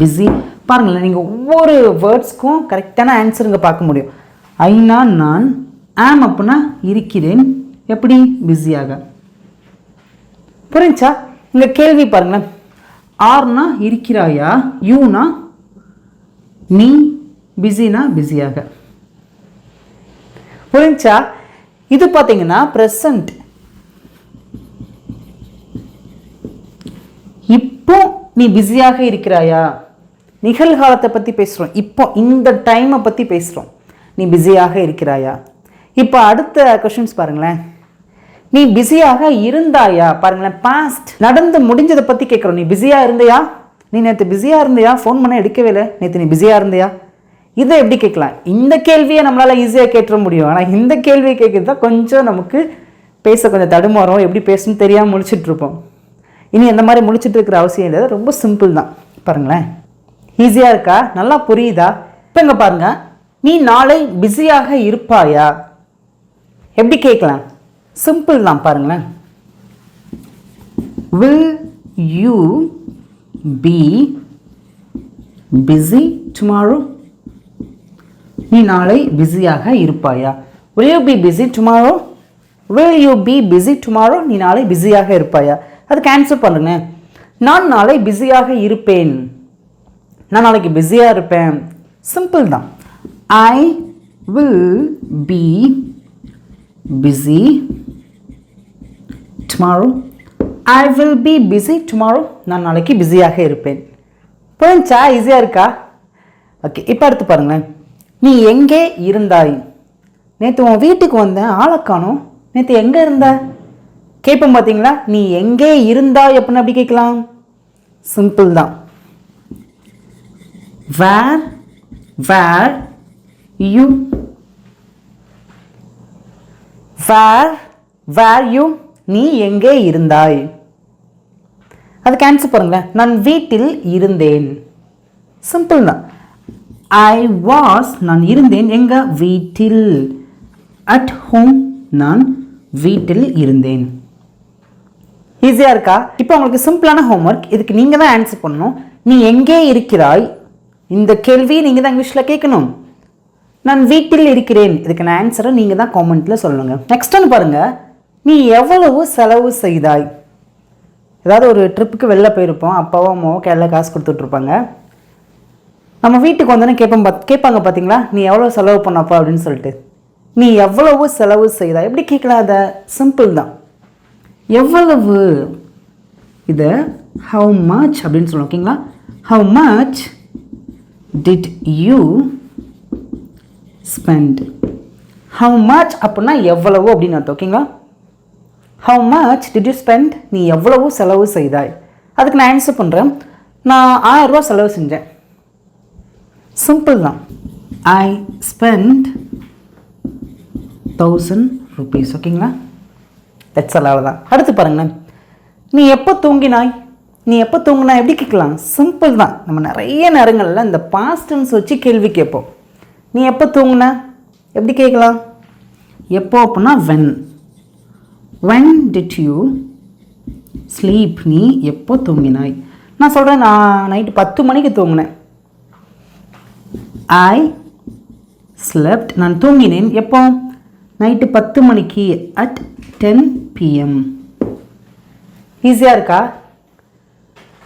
பிஸி. பாருங்களேன், நீங்கள் ஒவ்வொரு வேர்ட்ஸ்க்கும் கரெக்டான ஆன்சருங்க பார்க்க முடியும். ஐனா நான், ஆம் அப்படின்னா இருக்கிறேன், எப்படி பிஸியாக. புரிஞ்சா? இங்கே கேள்வி பாருங்களேன், ஆர்னா இருக்கிறாயா, யூனா நீ, பிஸினா பிஸியாக. புரிஞ்சா? இது பார்த்தீங்கன்னா ப்ரெசன்ட். இப்போ நீ பிஸியாக இருக்கிறாயா, நிகழ்காலத்தை பற்றி பேசுகிறோம். இப்போ இந்த டைமை பற்றி பேசுகிறோம். நீ பிஸியாக இருக்கிறாயா. இப்போ அடுத்த கொஷின்ஸ் பாருங்களேன், நீ பிஸியாக இருந்தாயா. பாருங்களேன், பாஸ்ட், நடந்து முடிஞ்சதை பற்றி கேட்குறோம். நீ பிஸியாக இருந்தியா, நீ நேற்று பிஸியாக இருந்தியா, ஃபோன் பண்ண எடுக்கவே இல்லை, நேற்று நீ பிஸியாக இருந்தியா. இதை எப்படி கேட்கலாம்? இந்த கேள்வியை நம்மளால் ஈஸியாக கேட்டுற முடியும். ஆனால் இந்த கேள்வியை கேட்குறது தான் கொஞ்சம் நமக்கு பேச கொஞ்சம் தடுமாறும், எப்படி பேசணும்னு தெரியாமல் முழிச்சிட்ருப்போம். இனி எந்த மாதிரி முழிச்சிட்டு இருக்கிற அவசியம் இல்லை, ரொம்ப சிம்பிள் தான். பாருங்களேன், ஈஸியாக இருக்கா, நல்லா புரியுதா? இப்போ இங்கே பாருங்கள், நீ நாளை பிஸியாக இருப்பாயா. எப்படி கேட்கலாம்? சிம்பிள் தான். பாருங்களேன், will you be busy tomorrow. நீ நாளை பிஸியாக இருப்பாயா. will you be busy tomorrow, will you be busy tomorrow. நீ நாளை பிஸியாக இருப்பாயா. அதுக்கு ஆன்சர் பண்ணுங்க, நான் நாளை பிஸியாக இருப்பேன், நான் நாளைக்கு பிஸியாக இருப்பேன். சிம்பிள் தான். I will be busy tomorrow. I will be busy tomorrow. நான் நாளைக்கு பிஸியாக இருப்பேன். புரிஞ்சா? ஈஸியாக இருக்கா? ஓகே, இப்போ அடுத்து பாருங்களேன், நீ எங்கே இருந்தாய். நேற்று உன் வீட்டுக்கு வந்தேன், ஆளை காணோம், நேற்று எங்கே இருந்த கேட்போம். பார்த்தீங்களா? நீ எங்கே இருந்தாய் அப்படின்னு அப்படி கேட்கலாம். சிம்பிள் தான். Where where you, where where you. நீ எங்கே இருந்தாய். அதுக்கு ஆன்சர் பாருங்களேன், நான் வீட்டில் இருந்தேன். சிம்பிள் தான். ஐ வாஸ், நான் இருந்தேன் எங்க, வீட்டில். அட் ஹோம், நான் வீட்டில் இருந்தேன். ஈஸியாக இருக்கா? இப்போ உங்களுக்கு சிம்பிளான ஹோம்ஒர்க், இதுக்கு நீங்கள் தான் ஆன்சர் பண்ணணும். நீ எங்கே இருக்கிறாய், இந்த கேள்வி நீங்கள் தான் இங்கிலீஷில் கேட்கணும். நான் வீட்டில் இருக்கிறேன், இதுக்கான ஆன்சரை நீங்கள் தான் காமெண்ட்டில் சொல்லுங்க. நெக்ஸ்ட் ஒன்று பாருங்கள், நீ எவ்வளவு செலவு செய்தாய். ஏதாவது ஒரு ட்ரிப்புக்கு வெளில போயிருப்போம், அப்பாவோ அம்மாவோ கையில் காசு கொடுத்துட்ருப்பாங்க. நம்ம வீட்டுக்கு வந்தோன்னே கேட்பாங்க பார்த்தீங்களா, நீ எவ்வளோ செலவு பண்ணப்பா அப்படின்னு சொல்லிட்டு. நீ எவ்வளவு செலவு செய்தாய். எப்படி கேட்கலாம்? அதை சிம்பிள் தான். எவ்வளவு, இதை ஹவு மச் அப்படின்னு சொல்லுவோம். ஓகேங்களா? How much did you spend. How much அப்படின்னா எவ்வளவு அப்படின்னு அர்த்தம். ஓகேங்களா? How much did you spend. நீ எவ்வளவு செலவு செய்தாய். அதுக்கு நான் ஆன்சர் பண்ணுறேன், நான் 1000 ரூபா செலவு செஞ்சேன். சிம்பிள் தான். I spend 1000 rupees. ஓகேங்களா? That's all. தான். அடுத்து பாருங்களேன், நீ எப்போ தூங்கினாய். நீ எப்போ தூங்கினா எப்படி கேட்கலாம்? சிம்பிள் தான். நம்ம நிறைய நேரங்களில் இந்த பாஸ்ட் டென்ஸ் வச்சு கேள்வி கேட்போம். நீ எப்போ தூங்கின எப்படி கேட்கலாம்? எப்போ அப்படின்னா when. When did you sleep. நீ எப்போ தூங்கினாய். நான் சொல்கிறேன், நான் நைட்டு 10 மணிக்கு தூங்கினேன். I slept. நான் தூங்கினேன் எப்போ? நைட்டு 10 மணிக்கு. At 10 PM. ஈஸியாக இருக்கா?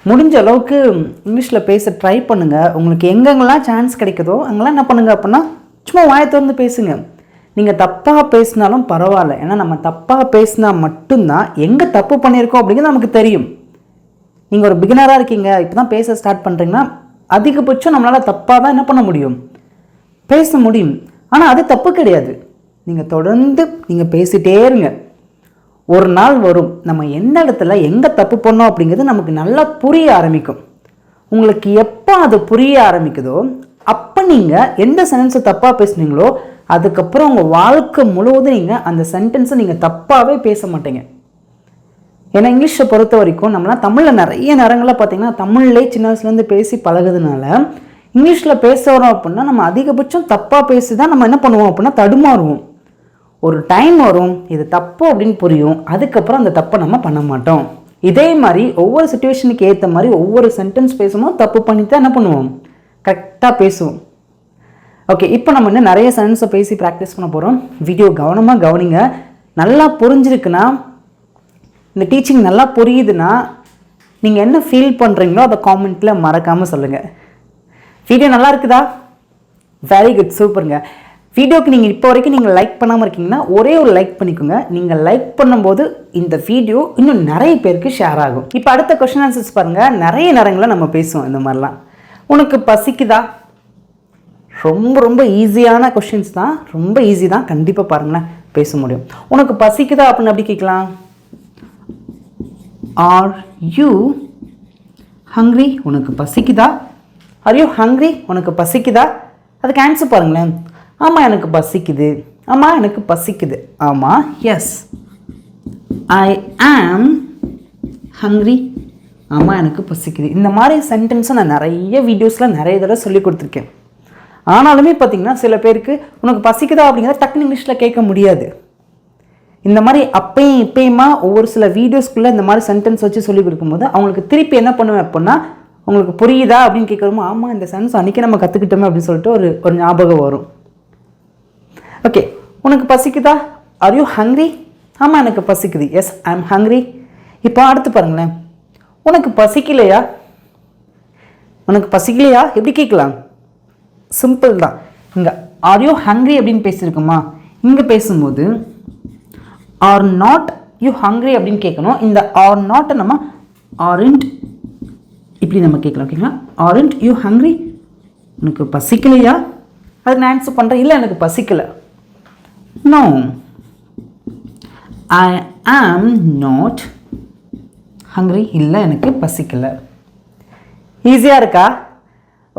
முடிஞ்ச அளவுக்கு இங்கிலீஷில் பேச ட்ரை பண்ணுங்கள். உங்களுக்கு எங்கெங்கெல்லாம் சான்ஸ் கிடைக்குதோ அங்கெல்லாம் என்ன பண்ணுங்கள் அப்படின்னா சும்மா வாயை திறந்து பேசுங்க. நீங்கள் தப்பாக பேசினாலும் பரவாயில்ல, ஏன்னா நம்ம தப்பாக பேசினா மட்டும்தான் எங்கே தப்பு பண்ணியிருக்கோம் அப்படிங்கிறது நமக்கு தெரியும். நீங்கள் ஒரு பிகினராக இருக்கீங்க, இப்போ தான் பேச ஸ்டார்ட் பண்ணுறீங்கன்னா அதிகபட்சம் நம்மளால் தப்பாக தான் என்ன பண்ண முடியும், பேச முடியும். ஆனால் அது தப்பு கிடையாது. நீங்கள் தொடர்ந்து நீங்கள் பேசிகிட்டே இருங்க. ஒரு நாள் வரும், நம்ம எந்த இடத்துல எங்கே தப்பு பண்ணோம் அப்படிங்கிறது நமக்கு நல்லா புரிய ஆரம்பிக்கும். உங்களுக்கு எப்போ அது புரிய ஆரம்பிக்குதோ அப்போ நீங்கள் எந்த சென்டென்ஸை தப்பாக பேசுனீங்களோ அதுக்கப்புறம் உங்கள் வாழ்க்கை முழுவதும் நீங்கள் அந்த சென்டென்ஸை நீங்கள் தப்பாகவே பேச மாட்டீங்க. ஏன்னா இங்கிலீஷை பொறுத்த வரைக்கும் நம்மளாம் தமிழில் நிறைய நேரங்களில் பார்த்திங்கன்னா தமிழ்லேயே சின்ன வயசுலேருந்து பேசி பழகுதுனால இங்கிலீஷில் பேசுகிறோம் அப்படின்னா நம்ம அதிகபட்சம் தப்பாக பேசி தான் நம்ம என்ன பண்ணுவோம் அப்படின்னா தடுமாறுவோம். ஒரு டைம் வரும் இது தப்பு அப்படின்னு புரியும், அதுக்கப்புறம் அந்த தப்பை நம்ம பண்ண மாட்டோம். இதே மாதிரி ஒவ்வொரு சுச்சுவேஷனுக்கு ஏற்ற மாதிரி ஒவ்வொரு சென்டென்ஸ் பேசணும், தப்பு பண்ணிட்டு என்ன பண்ணுவோம், கரெக்டாக பேசுவோம். ஓகே, இப்போ நம்ம இன்னும் நிறைய சென்டென்ஸை பேசி ப்ராக்டிஸ் பண்ண போகிறோம். வீடியோ கவனமாக கவனிங்க. நல்லா புரிஞ்சிருக்குன்னா, இந்த டீச்சிங் நல்லா புரியுதுன்னா, நீங்கள் என்ன ஃபீல் பண்ணுறீங்களோ அதை காமெண்ட்டில் மறக்காமல் சொல்லுங்கள். வீடியோ நல்லா இருக்குதா? வெரி குட், சூப்பருங்க. வீடியோக்கு நீங்கள் இப்போ வரைக்கும் நீங்கள் லைக் பண்ணாமல் இருக்கீங்கன்னா ஒரே ஒரு லைக் பண்ணிக்கோங்க. நீங்கள் லைக் பண்ணும்போது இந்த வீடியோ இன்னும் நிறைய பேருக்கு ஷேர் ஆகும். இப்போ அடுத்த கொஸ்டின் ஆன்சர்ஸ் பாருங்கள். நிறைய நேரங்களில் நம்ம பேசுவோம் இந்த மாதிரிலாம். உனக்கு பசிக்குதா? ரொம்ப ரொம்ப ஈஸியான கொஸ்டின்ஸ் தான், ரொம்ப ஈஸி தான், கண்டிப்பாக பாருங்களேன் பேச முடியும். உனக்கு பசிக்குதா அப்படின்னு அப்படி கேட்கலாம். R you hungry? உனக்கு பசிக்குதா? Are you hungry? உனக்கு பசிக்குதா? அதுக்கு ஆன்சர் பாருங்களேன். ஆமாம் எனக்கு பசிக்குது. ஆமாம் எனக்கு பசிக்குது. ஆமாம், எஸ் ஐ ஆம் ஹங்க்ரி. ஆமாம் எனக்கு பசிக்குது. இந்த மாதிரி சென்டென்ஸை நான் நிறைய வீடியோஸில் நிறைய தடவை சொல்லி கொடுத்துருக்கேன். ஆனாலுமே பார்த்தீங்கன்னா சில பேருக்கு உனக்கு பசிக்குதா அப்படிங்கிறத டக்குனு இங்கிலீஷில் கேட்க முடியாது. இந்த மாதிரி அப்பையும் இப்பயுமா ஒவ்வொரு சில வீடியோஸ்குள்ளே இந்த மாதிரி சென்டென்ஸ் வச்சு சொல்லி கொடுக்கும்போது அவங்களுக்கு திருப்பி என்ன பண்ணுவேன் அப்படின்னா, உங்களுக்கு புரியுதா அப்படின்னு கேட்குறோமோ, ஆமாம் இந்த சென்ஸ் அன்றைக்கி நம்ம கற்றுக்கிட்டோமே அப்படின்னு சொல்லிட்டு ஒரு ஞாபகம் வரும். ஓகே, உனக்கு பசிக்குதா? Are you hungry? ஆமாம் எனக்கு பசிக்குது. Yes I am hungry. இப்போ அடுத்து பாருங்களேன். உனக்கு பசிக்கலையா? உனக்கு பசிக்கலையா எப்படி கேட்கலாம்? சிம்பிள் தான். இங்கே ஆர் யூ ஹங்க்ரி அப்படின்னு பேசியிருக்குமா, இங்கே பேசும்போது ஆர் நாட் யூ ஹங்க்ரி அப்படின்னு கேட்கணும். இந்த ஆர் நாட்டை நம்ம ஆரண்ட் இப்படி நம்ம கேட்கலாம். ஓகேங்களா? Aren't you hungry? உனக்கு பசிக்கலையா? அது நான் ஆன்சர் பண்ணுறேன், இல்லை எனக்கு பசிக்கலை. No, I am not hungry. இல்லை எனக்கு பசிக்கலை. ஈஸியாக இருக்கா?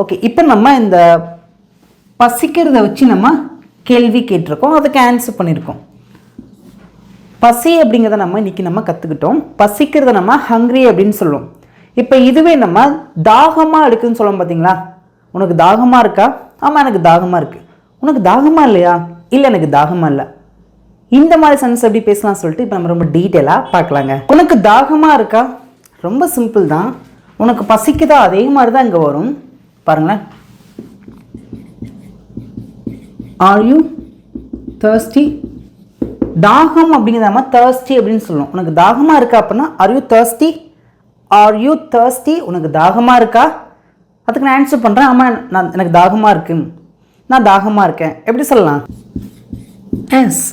ஓகே, இப்போ நம்ம இந்த பசிக்கிறத வச்சு நம்ம கேள்வி கேட்டிருக்கோம், அதுக்கு ஆன்சர் பண்ணியிருக்கோம். பசி அப்படிங்கிறத நம்ம இன்றைக்கி நம்ம கற்றுக்கிட்டோம். பசிக்கிறத நம்ம ஹங்க்ரி அப்படின்னு சொல்லுவோம். இப்போ இதுவே நம்ம தாகமாக இருக்குதுன்னு சொல்லுவோம் பார்த்தீங்களா. உனக்கு தாகமாக இருக்கா? ஆமாம் எனக்கு தாகமாக இருக்குது. உனக்கு தாகமாக இல்லையா? இல்லை எனக்கு தாகமாக இல்லை. இந்த மாதிரி சென்ஸ் எப்படி பேசலாம் சொல்லிட்டு இப்போ நம்ம ரொம்ப டீட்டெயிலாக பார்க்கலாங்க. உனக்கு தாகமாக இருக்கா? ரொம்ப சிம்பிள் தான். உனக்கு பசிக்குதா? அதே மாதிரி தான் இங்கே வரும் பாருங்களேன். Are you thirsty? தாகம் அப்படிங்கிறத நம்ம thirsty அப்படின்னு சொல்லணும். உனக்கு தாகமாக இருக்கா அப்படின்னா are you thirsty? Are you thirsty? உனக்கு தாகமாக இருக்கா? அதுக்கு நான் ஆன்சர் பண்ணுறேன். ஆமாம் எனக்கு தாகமாக இருக்கு, நான் தாகமாக இருக்கேன். எப்படி சொல்லலாம்? எஸ்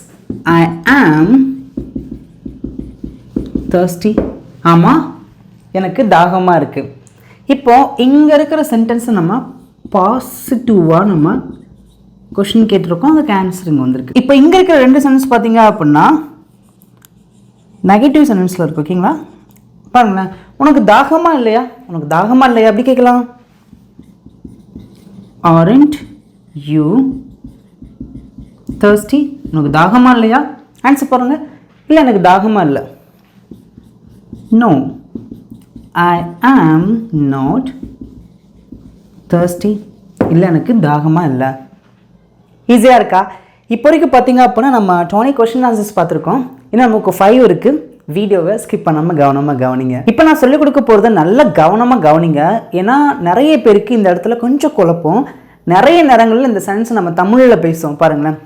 ஐ ஆம் thirsty. ஆமாம் எனக்கு தாகமாக இருக்குது. இப்போ இங்கே இருக்கிற சென்டென்ஸை நம்ம பாசிட்டிவாக நம்ம கொஷின் கேட்டிருக்கோம், அதுக்கு ஆன்சர் இங்கே வந்திருக்கு. இப்போ இங்கே இருக்கிற ரெண்டு சென்டென்ஸ் பார்த்தீங்க அப்படின்னா நெகட்டிவ் சென்டென்ஸில் இருக்குது. ஓகேங்களா? பாருங்களேன். உனக்கு தாகமாக இல்லையா? உனக்கு தாகமாக இல்லையா அப்படி கேட்கலாம். Aren't you thirsty? உனக்கு தாகமாக இல்லையா? ஆன்சர் பாருங்க. இல்லை எனக்கு தாகமாக இல்லை. No I am not thirsty. இல்லை எனக்கு தாகமாக இல்லை. ஈஸியாக இருக்கா? இப்போ வரைக்கும் பார்த்தீங்க அப்படின்னா நம்ம 20 கொஸ்டின் ஆன்சர்ஸ் பார்த்துருக்கோம். இன்னும் நமக்கு 5 இருக்குது. வீடியோவை ஸ்கிப் பண்ணாமல் கவனமாக கவனிங்க. இப்போ நான் சொல்லிக் கொடுக்க போகிறத நல்லா கவனமாக கவனிங்க. ஏன்னா நிறைய பேருக்கு இந்த இடத்துல கொஞ்சம் குழப்பம். நிறைய நேரங்களில் இந்த சென்ஸ் நம்ம தமிழில் பேசுவோம் பாருங்களேன்.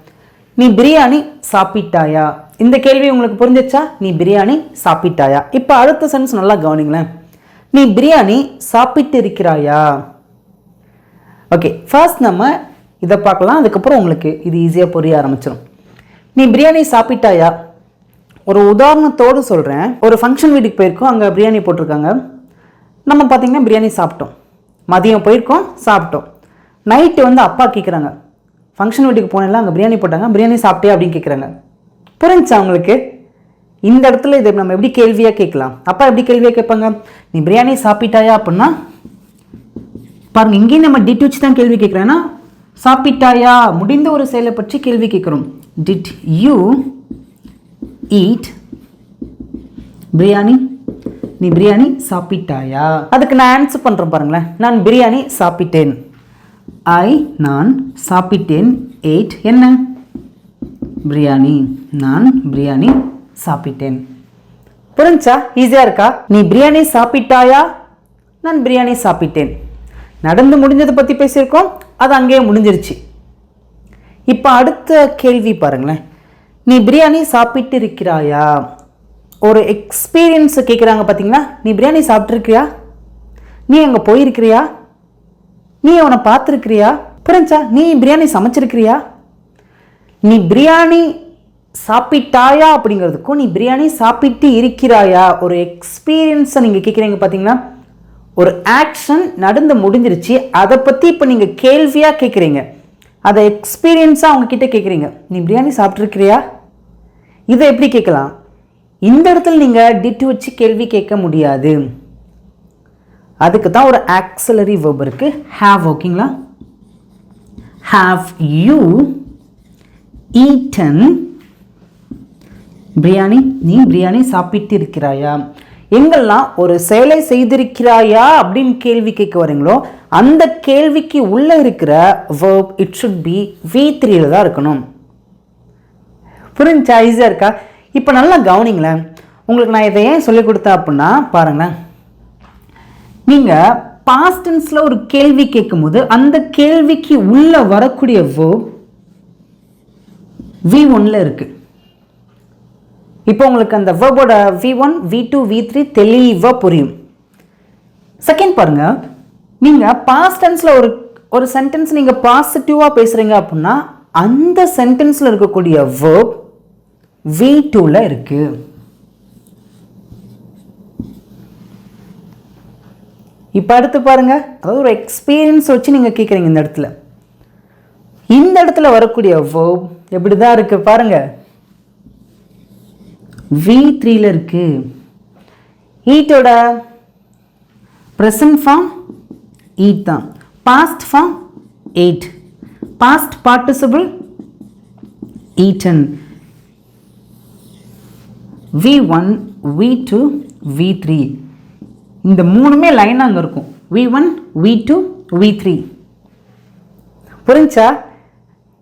நீ பிரியாணி சாப்பிட்டாயா? இந்த கேள்வி உங்களுக்கு புரிஞ்சிச்சா? நீ பிரியாணி சாப்பிட்டாயா? இப்போ அடுத்த சென்ஸ் நல்லா கவனிங்களேன். நீ பிரியாணி சாப்பிட்டு இருக்கிறாயா? ஓகே, ஃபர்ஸ்ட் நம்ம இதை பார்க்கலாம், அதுக்கப்புறம் உங்களுக்கு இது ஈஸியாக புரிய ஆரம்பிச்சிடும். நீ பிரியாணி சாப்பிட்டாயா? ஒரு உதாரணத்தோடு சொல்கிறேன். ஒரு ஃபங்க்ஷன் வீட்டுக்கு போயிருக்கோம், அங்கே பிரியாணி போட்டிருக்காங்க. நம்ம பார்த்திங்கன்னா பிரியாணி சாப்பிட்டோம். மதியம் போயிருக்கோம், சாப்பிட்டோம். நைட்டு அப்பா கேட்குறாங்க, ஃபங்க்ஷன் வீட்டுக்கு போனேன்ல அங்கே பிரியாணி போட்டாங்க, பிரியாணி சாப்பிட்டியா அப்படின்னு கேட்குறாங்க. புரிஞ்சா அவங்களுக்கு? இந்த இடத்துல இதை நம்ம எப்படி கேள்வியாக கேட்கலாம். அப்பா எப்படி கேள்வியாக கேட்பாங்க? நீ பிரியாணி சாப்பிட்டாயா அப்படின்னா பாருங்கள், இங்கேயும் நம்ம டிட் வச்சு தான் கேள்வி கேட்குறேன்னா சாப்பிட்டாயா முடிந்த ஒரு செயலை பற்றி கேள்வி கேட்குறோம். Did you eat biryani? நீ பிரியாணி சாப்பிட்டாயா? அதுக்கு நான் ஆன்சர் பண்ணுறேன் பாருங்களேன். நான் பிரியாணி சாப்பிட்டேன். நான் சாப்பிட்டேன். 8 என்ன? பிரியாணி. நான் பிரியாணி சாப்பிட்டேன். புரிஞ்சா? ஈஸியாக இருக்கா? நீ பிரியாணி சாப்பிட்டாயா? நான் பிரியாணி சாப்பிட்டேன். நடந்து முடிஞ்சதை பற்றி பேசியிருக்கோம், அது அங்கேயே முடிஞ்சிருச்சு. இப்போ அடுத்த கேள்வி பாருங்களேன். நீ பிரியாணி சாப்பிட்டு இருக்கிறாயா? ஒரு எக்ஸ்பீரியன்ஸை கேட்குறாங்க பார்த்தீங்களா? நீ பிரியாணி சாப்பிட்ருக்கிறியா? நீ அங்கே போயிருக்கிறியா? நீ அவனை பார்த்துருக்கிறியா? புரிஞ்சா? நீ பிரியாணி சமைச்சிருக்கிறியா? நீ பிரியாணி சாப்பிட்டாயா அப்படிங்கிறதுக்கும் நீ பிரியாணி சாப்பிட்டு இருக்கிறாயா ஒரு எக்ஸ்பீரியன்ஸை நீங்கள் கேட்குறீங்க பார்த்தீங்களா? ஒரு ஆக்ஷன் நடந்து முடிஞ்சிருச்சு, அதை பற்றி இப்போ நீங்கள் கேள்வியாக கேட்குறீங்க, அதை எக்ஸ்பீரியன்ஸாக அவங்கக்கிட்ட கேட்குறீங்க. நீ பிரியாணி சாப்பிட்ருக்கிறியா? இதை எப்படி கேட்கலாம்? இந்த இடத்துல நீங்கள் டிட்டு வச்சு கேள்வி கேட்க முடியாது. அதுக்கு தான் ஒரு ஆக்ஸிலரி வெர்ப் இருக்கு, ஹேவ். ஓகேங்களா? Have you eaten biryani? நீ பிரியாணி சாப்பிட்டு இருக்கிறாயா? எங்கெல்லாம் ஒரு செயலை செய்திருக்கிறாயா அப்படின்னு கேள்வி கேட்க வரீங்களோ அந்த கேள்விக்கு உள்ளே இருக்கிற verb it should be V3 தான் இருக்கணும். புரிஞ்சா? ஈஸியாக இருக்கா? இப்போ நல்லா கவனிங்களேன். உங்களுக்கு நான் இதை ஏன் சொல்லிக் கொடுத்தேன் அப்படின்னா பாருங்களேன், நீங்கள் பாஸ்ட் டென்ஸில் ஒரு கேள்வி கேட்கும்போது அந்த கேள்விக்கு உள்ளே வரக்கூடிய verb V1ல இருக்கு. இப்போ உங்களுக்கு அந்த வேர்போட V1, V2, V3 தெளிவாக புரியும். செகண்ட் பாருங்க, நீங்கள் பாஸ்ட் டென்ஸில் ஒரு சென்டென்ஸ் நீங்கள் பாசிட்டிவாக பேசுகிறீங்க அப்படின்னா அந்த சென்டென்ஸில் இருக்கக்கூடிய வேர்ப் V2ல இருக்கு. இப்போ அடுத்து பாருங்க, அதாவது ஒரு எக்ஸ்பீரியன்ஸ் வச்சு நீங்கள் கேட்குறீங்க. இந்த இடத்துல வரக்கூடிய வேர்ப் எப்படி தான் இருக்கு பாருங்க, V3ல இருக்கு. ஈட்டோட ப்ரெசன்ட் ஃபார்ம் ஈட் தான், past form ate, past participle eaten. V1, V2, V3 இந்த மூணுமே லைன் அங்கே இருக்கும். V1, V2, V3. புரிஞ்சா?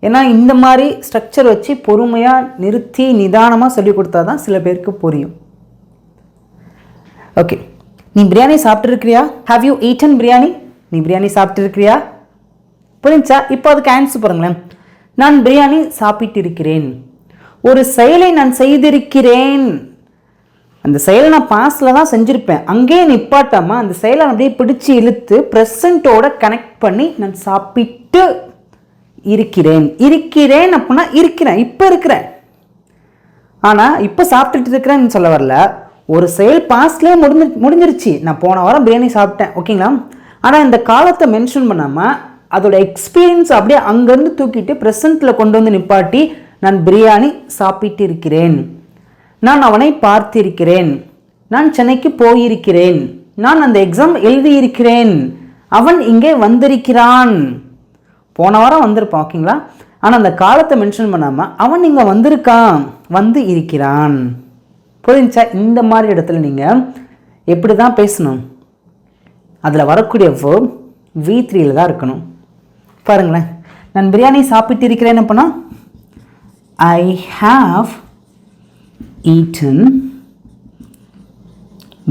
ஏன்னா இந்த மாதிரி ஸ்ட்ரக்சர் வச்சு பொறுமையாக நிறுத்தி நிதானமாக சொல்லி கொடுத்தா தான் சில பேருக்கு புரியும். ஓகே, நீ பிரியாணி சாப்பிட்ருக்கிறியா? Have you eaten biryani? நீ பிரியாணி சாப்பிட்ருக்கிறியா? புரிஞ்சா? இப்போ அதுக்கு ஆன்சர் பாருங்களேன். நான் பிரியாணி சாப்பிட்டு இருக்கிறேன். ஒரு செயலை நான் செய்திருக்கிறேன், அந்த செயலை நான் பாஸ்டில் தான் செஞ்சுருப்பேன், அங்கேயே நிப்பாட்டாமல் அந்த செயலை அப்படியே பிடிச்சி இழுத்து ப்ரெசண்ட்டோட கனெக்ட் பண்ணி நான் சாப்பிட்டு இருக்கிறேன். இருக்கிறேன் அப்படின்னா இருக்கிறேன், இப்போ இருக்கிறேன், ஆனால் இப்போ சாப்பிட்டுட்டு இருக்கிறேன்னு சொல்ல வரல. ஒரு செயல் பாஸ்ட்லேயே முடிஞ்சிருச்சு, நான் போன வாரம் பிரியாணி சாப்பிட்டேன். ஓகேங்களா? ஆனால் இந்த காலத்தை மென்ஷன் பண்ணாமல் அதோட எக்ஸ்பீரியன்ஸ் அப்படியே அங்கேருந்து தூக்கிட்டு ப்ரெசண்ட்டில் கொண்டு வந்து நிப்பாட்டி நான் பிரியாணி சாப்பிட்டு இருக்கிறேன், நான் அவனை பார்த்திருக்கிறேன், நான் சென்னைக்கு போயிருக்கிறேன், நான் அந்த எக்ஸாம் எழுதியிருக்கிறேன், அவன் இங்கே வந்திருக்கிறான். போன வாரம் வந்திருப்பான். ஓகேங்களா? ஆனால் அந்த காலத்தை மென்ஷன் பண்ணாமல் அவன் இங்கே வந்திருக்கான், வந்து இருக்கிறான். புரிஞ்சா? இந்த மாதிரி இடத்துல நீங்கள் எப்படி தான் பேசணும்? அதில் வரக்கூடிய verb V3ல தான் இருக்கணும். பாருங்களேன், நான் பிரியாணி சாப்பிட்டு இருக்கிறேன் அப்படின்னா ஐ ஹாவ் ஈட்டன்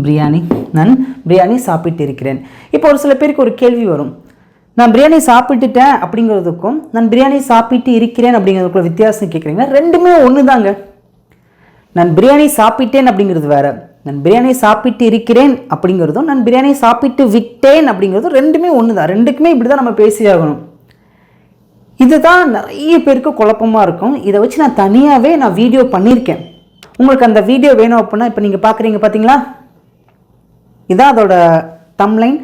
பிரியாணி. நான் பிரியாணி சாப்பிட்டு இருக்கிறேன். இப்போ ஒரு சில பேருக்கு ஒரு கேள்வி வரும், நான் பிரியாணி சாப்பிட்டுட்டேன் அப்படிங்கிறதுக்கும் நான் பிரியாணி சாப்பிட்டு இருக்கிறேன் அப்படிங்கிறதுக்குள்ள வித்தியாசம் கேட்குறீங்க. ரெண்டுமே ஒன்று தாங்க. நான் பிரியாணி சாப்பிட்டேன் அப்படிங்கிறது வேற, நான் பிரியாணி சாப்பிட்டு இருக்கிறேன் அப்படிங்கிறதும் நான் பிரியாணி சாப்பிட்டு விட்டேன் அப்படிங்கிறதும் ரெண்டுமே ஒன்று தான். ரெண்டுக்குமே இப்படி தான் நம்ம பேசியாகணும். இதுதான் நிறைய பேருக்கு குழப்பமாக இருக்கும். இதை வச்சு நான் தனியாகவே வீடியோ பண்ணியிருக்கேன். உங்களுக்கு அந்த வீடியோ வேணும் அப்படின்னா இப்போ நீங்கள் பார்க்குறீங்க பார்த்தீங்களா, இதான் அதோட தம்ப்லைன்.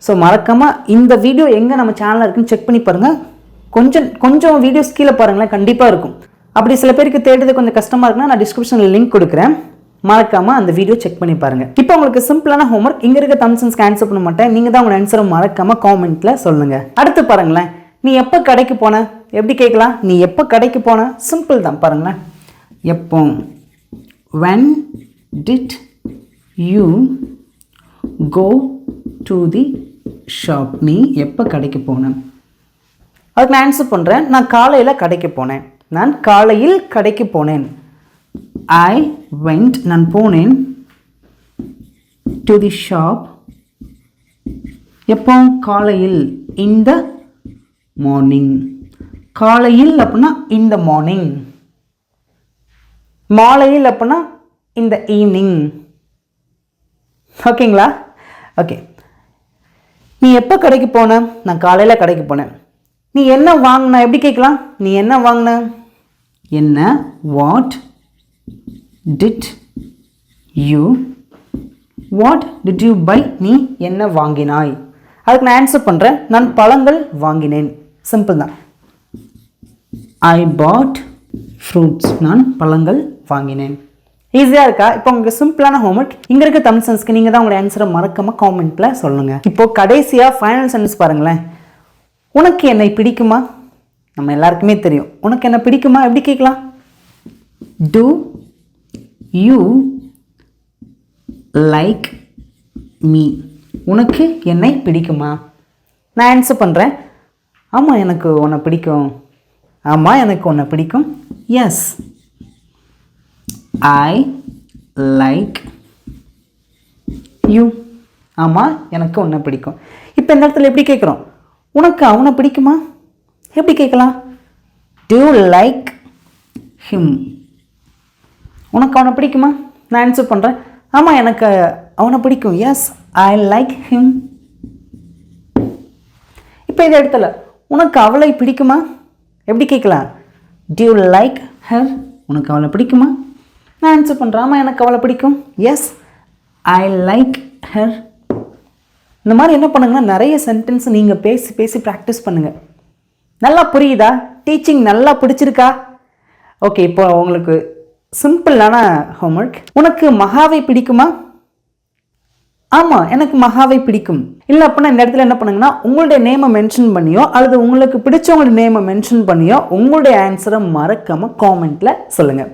ஸோ மறக்காமல் இந்த வீடியோ எங்கே நம்ம சேனலில் இருக்குன்னு செக் பண்ணி பாருங்கள். கொஞ்சம் வீடியோஸ் கீழே பாருங்களேன், கண்டிப்பாக இருக்கும். அப்படி சில பேருக்கு தேடுறது கொஞ்சம் கஷ்டமாக இருக்குன்னா நான் டிஸ்கிரிப்ஷனில் லிங்க் கொடுக்குறேன், மறக்காமல் அந்த வீடியோ செக் பண்ணி பாருங்கள். இப்போ உங்களுக்கு சிம்பிளான ஹோம்ஒர்க், இங்கே இருக்க தம்ப்ஸ் ஆன்சர் பண்ண மாட்டேன், நீங்கள் தான் உங்கள் ஆன்சரை மறக்காமல் காமெண்ட்டில் சொல்லுங்கள். அடுத்து பாருங்களேன், நீ எப்போ கடைக்கு போன? எப்படி கேட்கலாம்? நீ எப்போ கடைக்கு போன? சிம்பிள் தான். பாருங்களேன், எப்போ. when did you go to the shop? நீ எப்போ கடைக்கு போனேன்? அதுக்கு நான் ஆன்சர் பண்ணுறேன், நான் காலையில் கடைக்கு போனேன். நான் காலையில் கடைக்கு போனேன். I went, நான் போனேன், to the shop. எப்போ? காலையில், in the morning. காலையில் அப்படின்னா in the morning. மாலையில் அப்படின்னா in the evening. ஓகேங்களா? ஓகே. நீ எப்போ கடைக்கு போன? நான் காலையில் கடைக்கு போனேன். நீ என்ன வாங்கின? எப்படி கேட்கலாம்? நீ என்ன வாங்கின? என்ன? What did you buy? நீ என்ன வாங்கினாய்? அதுக்கு நான் ஆன்சர் பண்ணுறேன். நான் பழங்கள் வாங்கினேன். சிம்பிள் தான். ஐ பாட் ஃப்ரூட்ஸ். நான் பழங்கள் வாங்கினேன். ஈஸியாக இருக்கா? இப்போ உங்களுக்கு சிம்பிளான ஹோம்ஒர்க். இங்கே இருக்க தமிழ் சென்ஸ்க்கு நீங்கள் தான் உங்களோட ஆன்சரை மறக்காமல் காமெண்ட்டில் சொல்லுங்கள். இப்போது கடைசியாக ஃபைனல் சென்டென்ஸ் பாருங்களேன். உனக்கு என்னை பிடிக்குமா? நம்ம எல்லாருக்குமே தெரியும். உனக்கு என்ன பிடிக்குமா? எப்படி கேட்கலாம்? Do you like me? உனக்கு என்னை பிடிக்குமா? நான் ஆன்சர் பண்ணுறேன். ஆமாம், எனக்கு உன்னை பிடிக்கும். ஆமாம், எனக்கு உன்னை பிடிக்கும். Yes, I like you. ஆமாம், எனக்கு உன்னை பிடிக்கும். இப்போ இந்த இடத்துல எப்படி கேட்குறோம்? உனக்கு அவனை பிடிக்குமா? எப்படி கேட்கலாம்? Do you like him? உனக்கு அவனை பிடிக்குமா? நான் ஆன்சர் பண்ணுறேன். ஆமாம், எனக்கு அவனை பிடிக்கும். Yes, I like him. இப்போ இந்த இடத்துல உனக்கு அவளை பிடிக்குமா? எப்படி கேட்கலாம்? Do you like her? உனக்கு அவளை பிடிக்குமா? நான் ஆன்சர் பண்ணுறேன். ஆமாம், எனக்கு அவளை பிடிக்கும். Yes, I like her. இந்த மாதிரி என்ன பண்ணுங்கன்னா, நிறைய சென்டென்ஸ் நீங்கள் பேசி பேசி ப்ராக்டிஸ் பண்ணுங்கள். நல்லா புரியுதா? டீச்சிங் நல்லா பிடிச்சிருக்கா? ஓகே, இப்போ உங்களுக்கு சிம்பிளான ஹோம்ஒர்க். உனக்கு மகாவை பிடிக்குமா? ஆமாம், எனக்கு மகாவை பிடிக்கும். இல்லை அப்படின்னா இந்த இடத்துல என்ன பண்ணுங்கன்னா, உங்களுடைய நேமை மென்ஷன் பண்ணியோ அல்லது உங்களுக்கு பிடிச்சவங்களுடைய நேமை மென்ஷன் பண்ணியோ உங்களுடைய ஆன்சரை மறக்காமல் காமெண்ட்டில் சொல்லுங்கள்.